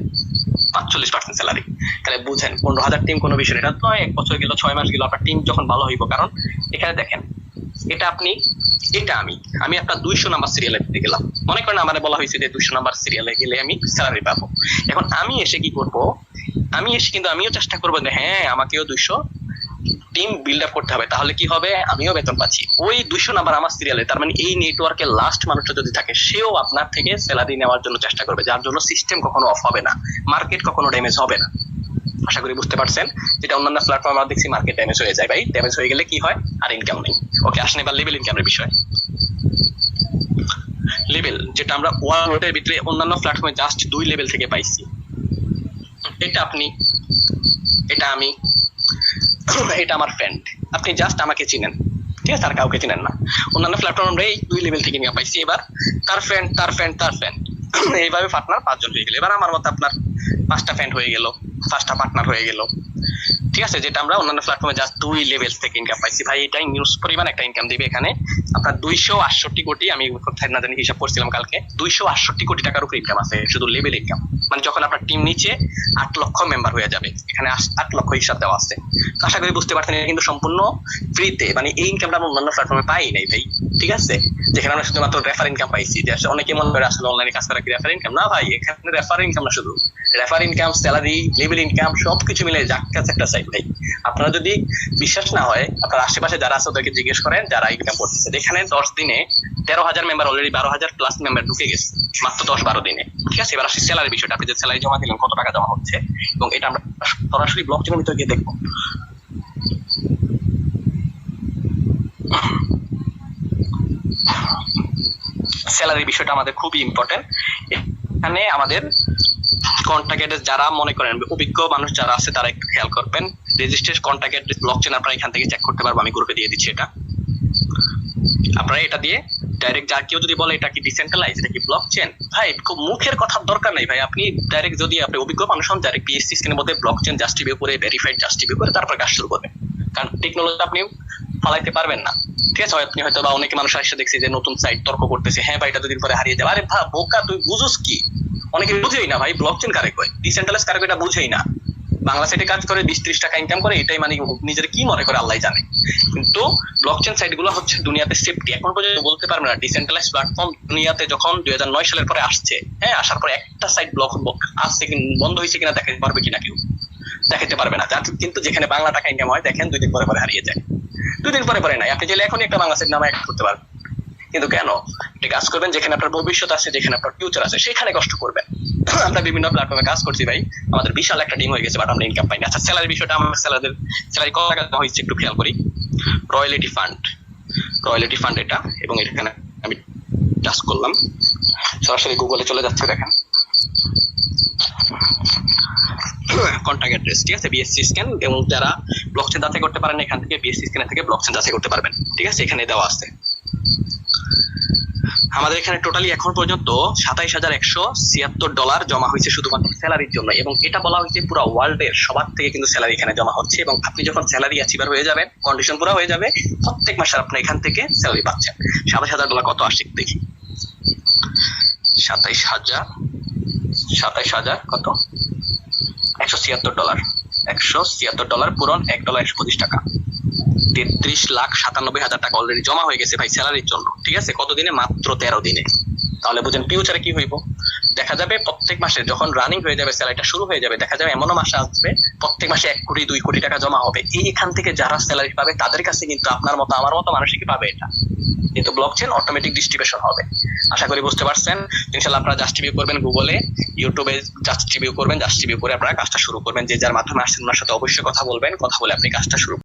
45% স্যালারি। তাহলে বুঝেন 15000 টিম কোনো বিষয়, এটা তো 1 বছর গেল, 6 মাস গেল, আপনার টিম যখন ভালো হইব। কারণ এখানে দেখেন, এটা আমি আপনার 200 নাম্বার সিরিয়ালে দিতে গেলাম, মনে করেন আমার বলা হয়েছে যে 200 নাম্বার সিরিয়ালে গেলে আমি স্যালারি পাবো। এখন আমি এসে কি করব, কিন্তু আমিও চেষ্টা করবো যে হ্যাঁ আমাকেও 200 টিম বিল্ড আপ করতে হবে, তাহলে কি হবে, আমিও বেতন পাচ্ছি। ওই 200 নাম্বার আমার সিরিয়ালে, তার মানে এই নেটওয়ার্কের লাস্ট মানুষটা যদি থাকে, সেও আপনার থেকে স্যালারি নেওয়ার জন্য চেষ্টা করবে, যার জন্য সিস্টেম কখনো অফ হবে না, মার্কেট কখনো ড্যামেজ হবে না। আশা করি বুঝতে পারছেন। যেটা অন্যান্য প্ল্যাটফর্মে আমরা দেখছি মার্কেট ড্যামেজ হয়ে যায় ভাই, ড্যামেজ হয়ে গেলে কি হয়, আর ইনকাম নেই। ওকে, আসেন এবার লেভেল ইনকামের বিষয়। লেভেল যেটা আমরা ওয়ার্ল্ডের ভিতরে অন্যান্য প্ল্যাটফর্মে জাস্ট 2 লেভেল থেকে পাইছি। এটা আপনি, এটা আমি, এটা আমার ফ্রেন্ড। আপনি জাস্ট আমাকে চিনেন, ঠিক আছে, আর কাউকে চিনেন না। অন্যান্য প্ল্যাটফর্ম আমরা এই 2 লেভেল থেকে নিয়ে পাইছি। এবার তার ফ্রেন্ড, তার ফ্রেন্ড, তার ফ্রেন্ড, এইভাবে পার্টনার 5 জন হয়ে গেল। এবার আমার মতো আপনার 5টা ফ্রেন্ড হয়ে গেল, 5টা পার্টনার হয়ে গেল। ঠিক আছে, যেটা আমরা অন্যান্য প্ল্যাটফর্মে জাস্ট 2 লেভেল থেকে ইনকাম পাইছি ভাই। এটাই নিউজ পরিমাণ একটা ইনকাম দিবে এখানে আপনার 268 কোটি। আমি কোথায় না জানি হিসাব করছিলাম কালকে, 268 কোটি টাকার উপর ইনকাম আছে শুধু লেভেল ইনকাম। মানে যখন আপনার টিম নিচে 8 লক্ষ মেম্বার হয়ে যাবে, এখানে 8 লক্ষ হিসাব দেওয়া আছে। আশা করি বুঝতে পারছেন, এটা কিন্তু সম্পূর্ণ ফ্রিতে। মানে এই ইনকামটা আমরা অন্যান্য প্ল্যাটফর্মে পাই নাই ভাই। ঠিক আছে, যেখানে আমরা শুধুমাত্র রেফার ইনকাম পাইছি। যে অনেকে মনে করে আসলে অনলাইনে কাজ করা কি রেফার ইনকাম, না ভাই, এখানে রেফার ইনকাম না, শুধু refer income, salary, level income সবকিছু মিলে জাক্কাস একটা সাইড ভাই। আপনারা যদি বিশ্বাস না হয়, আপনার আশেপাশে যারা আছে ওদেরকে জিজ্ঞেস করেন যারা ইনকাম করতেছে। এখানে 10 দিনে 13,000 মেম্বার, অলরেডি 12,000 প্লাস মেম্বার ঢুকে গেছে মাত্র 10-12 দিনে। ঠিক আছে, এবার আসি স্যালারি বিষয়টা। আপনি যে স্যালারি জমা দিলেন কত টাকা জমা হচ্ছে, এবং এটা আমরা সরাসরি ব্লকচেনের ভিতরে গিয়ে দেখবো। স্যালারি বিষয়টা আমাদের খুবই ইম্পর্টেন্ট। এখানে আমাদের কন্টাক্ট অ্যাড্রেস, যারা মনে করেন অভিজ্ঞ মানুষ যারা আছে তারা একটু খেয়াল করবেন। রেজিস্ট্রেশন কন্টাক্ট অ্যাড্রেস ব্লকচেন আপনারা এখান থেকে চেক করতে পারবো, আমি গ্রুপে দিয়ে দিচ্ছি। এটা আপনারা এটা দিয়ে ডাইরেক্ট, যা কেউ যদি বলে এটা কি ডিসেন্ট্রালাইজ, এটা কি ব্লকচেন, ভাই খুব মুখের কথার দরকার নাই ভাই। আপনি ডাইরেক্ট, যদি আপনি অভিজ্ঞ মানুষ হন, ডাইরেক্ট পিএসসি স্ক্রিনের মধ্যে ব্লকচেন জাস্টিফাই করে, ভেরিফাইড জাস্টিফাই করে তারপর কাজ শুরু করবেন। কারণ টেকনোলজি আপনি পালাইতে পারবেন না। ঠিক আছে, আপনি হয়তো বা অনেকে মানুষ এসে দেখছি যে নতুন সাইট তর্ক করতেছে, হ্যাঁ ভাই এটা 2 দিন পরে হারিয়ে যাবে। আরে ভাই বোকা, তুই বুঝোস কি? অনেকে বুঝেই না ভাই ব্লকচেন কারে কয়, ডিসেন্ট্রালাইজ কারে কয়, এটা বুঝেই না। বাংলা সাইটে কাজ করে 20-30 টাকা ইনকাম করে, এটাই মানে নিজের কি মনে করে আল্লাহ জানে। কিন্তু ব্লকচেন সাইট গুলো হচ্ছে দুনিয়াতে সেফটি। এখন পর্যন্ত বলতে পারবে না ডিসেন্ট্রালাইজ প্ল্যাটফর্ম দুনিয়াতে যখন 2009 সালের পরে আসছে, হ্যাঁ, আসার পরে একটা সাইট ব্লক আসছে কি বন্ধ হয়েছে কিনা দেখাতে পারবে কিনা কেউ, দেখাতে পারবে না। কিন্তু যেখানে বাংলা টাকা ইনকাম হয়, দেখেন 2 দিন পরে পরে হারিয়ে যায়। 2 দিন পরে পরে নাই, আপনি চাইলে এখনই একটা বাংলা সাইট নামে অ্যাড করতে পারবেন। কিন্তু কেন? এটা কাজ করবেন যেখানে আপনার ভবিষ্যৎ আছে, যেখানে আপনার ফিউচার আছে, সেখানে কষ্ট করবেন। আমরা বিভিন্ন প্ল্যাটফর্মে কাজ করছি ভাই, আমাদের বিশাল একটা টিম হয়ে গেছে, বাট আমরা ইনকাম পাইনি। আচ্ছা, স্যালারি বিষয়টা, আমার স্যালারি কত টাকা দেওয়া হয়েছে একটু খেয়াল করি। রয়্যালিটি ফান্ড এটা, এবং এখানে আমি টাচ করলাম, সরাসরি গুগলে চলে যাচ্ছে। দেখেন কন্টাক্ট অ্যাড্রেস, ঠিক আছে, বিএসসি স্ক্যান, এবং যারা ব্লকচেন যাচাই করতে পারেন এখান থেকে বিএসসি স্ক্যান থেকে ব্লকচেন যাচাই করতে পারবেন। ঠিক আছে, এখানে দেওয়া আছে। আমাদের এখানে টোটালি এখন পর্যন্ত $27,176 জমা হয়েছে শুধুমাত্র স্যালারির জন্য, এবং এটা বলা হয়েছে পুরো ওয়ার্ল্ডের সবার থেকে কিন্তু স্যালারি এখানে জমা হচ্ছে। এবং আপনি যখন স্যালারি অ্যাচিভার হয়ে যাবেন, কন্ডিশন পুরো হয়ে যাবে, প্রত্যেক মাসে আপনি এখান থেকে স্যালারি পাচ্ছেন। $27,000 কত আসছে দেখি। 27,000 কত, $176 $176 পূরণ $1.125। 33,97,000 টাকা অলরেডি জমা হয়ে গেছে ভাই স্যালারির জন্য। ঠিক আছে, কত দিনে? মাত্র 13 দিনে। তাহলে বুঝেন ফিউচারে কি হইব। দেখা যাবে প্রত্যেক মাসে যখন রানিং হয়ে যাবে, স্যালারিটা শুরু হয়ে যাবে, দেখা যাবে এমনও মাসে আসবে প্রত্যেক মাসে 1 কোটি 2 কোটি টাকা জমা হবে। এখান থেকে যারা স্যালারি পাবে তাদের কাছে কিন্তু আপনার মতো আমার মতো মানুষই কি পাবে এটা, কিন্তু ব্লকচেন অটোমেটিক ডিস্ট্রিবিউশন হবে। আশা করি বুঝতে পারছেন। ইনশাআল্লাহ আপনারা জাস্ট রিভিউ করবেন, গুগলে ইউটিউবে জাস্ট রিভিউ করবেন, জাস্ট রিভিউ করে আপনারা কাজটা শুরু করবেন। যে যার মাধ্যমে আসছেন ওনার সাথে অবশ্যই কথা বলবেন, কথা বলে আপনি কাজটা শুরু